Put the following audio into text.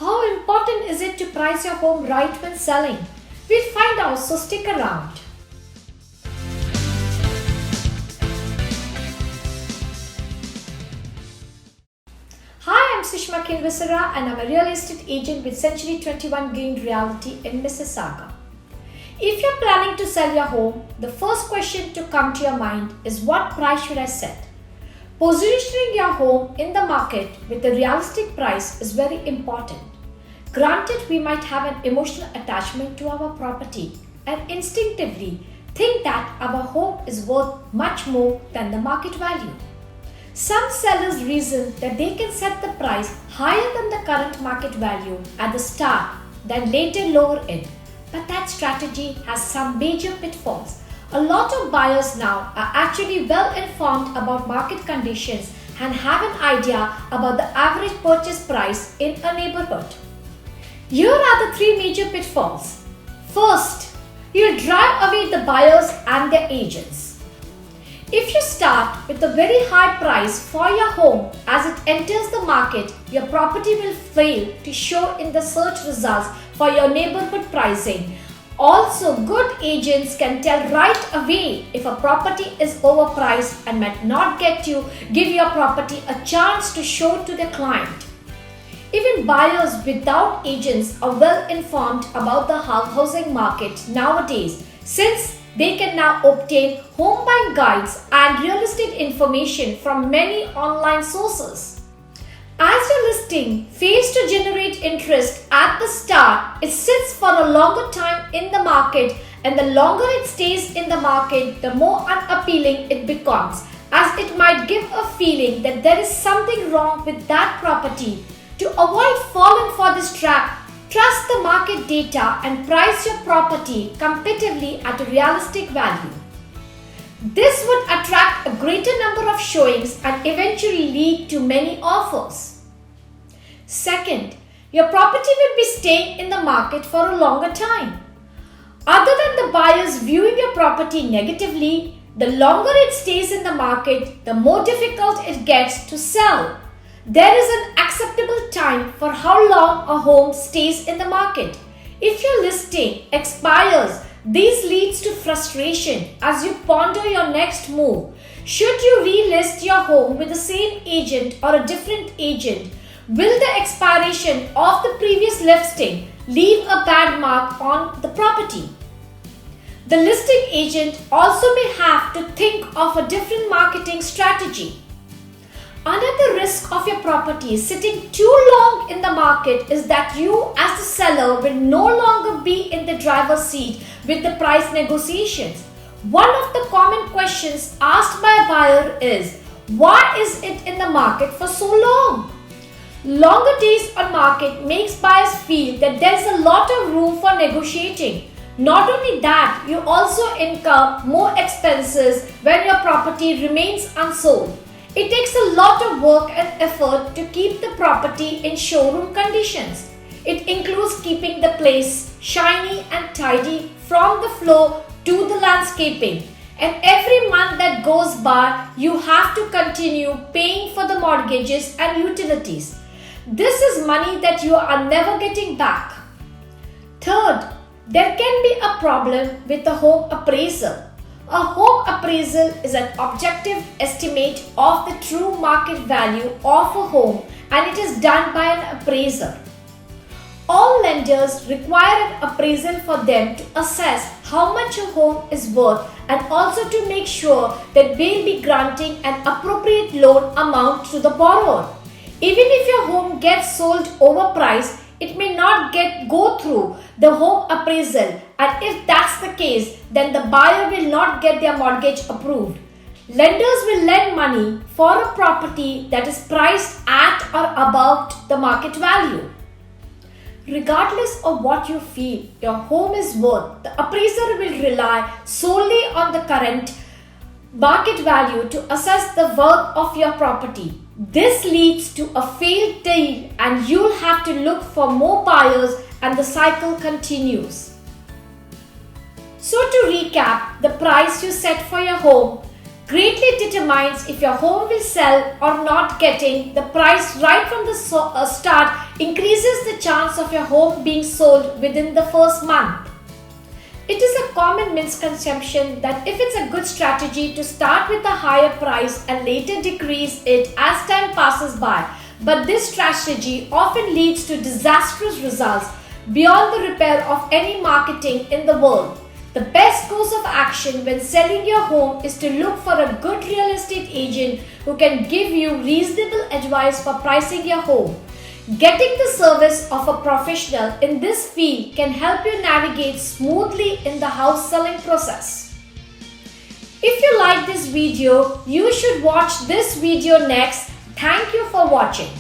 How important is it to price your home right when selling? We'll find out, so stick around. Hi, I'm Sushma Khinvasara and I'm a real estate agent with Century 21 Green Realty in Mississauga. If you're planning to sell your home, the first question to come to your mind is what price should I set? Positioning your home in the market with a realistic price is very important. Granted, we might have an emotional attachment to our property and instinctively think that our home is worth much more than the market value. Some sellers reason that they can set the price higher than the current market value at the start, then later lower it. But that strategy has some major pitfalls. A lot of buyers now are actually well informed about market conditions and have an idea about the average purchase price in a neighborhood. Here are the three major pitfalls. First, you'll drive away the buyers and their agents. If you start with a very high price for your home as it enters the market, your property will fail to show in the search results for your neighborhood pricing. Also, good agents can tell right away if a property is overpriced and might not give your property a chance to show to the client. Even buyers without agents are well informed about the housing market nowadays, since they can now obtain home buying guides and real estate information from many online sources. As your listing fails to generate interest at the start, it sits for a longer time in the market, and the longer it stays in the market, the more unappealing it becomes, as it might give a feeling that there is something wrong with that property. To avoid falling for this trap, trust the market data and price your property competitively at a realistic value. This would attract a greater number of showings and eventually lead to many offers. Second, your property will be staying in the market for a longer time. Other than the buyers viewing your property negatively, the longer it stays in the market, the more difficult it gets to sell. There is an acceptable time for how long a home stays in the market. If your listing expires, this leads to frustration as you ponder your next move. Should you relist your home with the same agent or a different agent? Will the expiration of the previous listing leave a bad mark on the property? The listing agent also may have to think of a different marketing strategy. Another risk of your property sitting too long in the market is that you as the seller will no longer be in the driver's seat with the price negotiations. One of the common questions asked by a buyer is, why is it in the market for so long? Longer days on market makes buyers feel that there is a lot of room for negotiating. Not only that, you also incur more expenses when your property remains unsold. It takes a lot of work and effort to keep the property in showroom conditions. It includes keeping the place shiny and tidy from the floor to the landscaping. And every month that goes by, you have to continue paying for the mortgages and utilities. This is money that you are never getting back. Third, there can be a problem with the home appraisal. A home appraisal is an objective estimate of the true market value of a home, and it is done by an appraiser. All lenders require an appraisal for them to assess how much a home is worth and also to make sure that they will be granting an appropriate loan amount to the borrower. Even if your home gets sold overpriced, it may not go through the home appraisal, and if that's the case, then the buyer will not get their mortgage approved. Lenders will lend money for a property that is priced at or above the market value. Regardless of what you feel your home is worth, the appraiser will rely solely on the current market value to assess the worth of your property. This leads to a failed deal and you'll have to look for more buyers and the cycle continues. So to recap, the price you set for your home greatly determines if your home will sell or not. Getting the price right from the start increases the the chance of your home being sold within the first month. It is a common misconception that if it's a good strategy to start with a higher price and later decrease it as time passes by, but this strategy often leads to disastrous results beyond the repair of any marketing in the world. The best course of action when selling your home is to look for a good real estate agent who can give you reasonable advice for pricing your home. Getting the service of a professional in this field can help you navigate smoothly in the house selling process. If you like this video, you should watch this video next. Thank you for watching.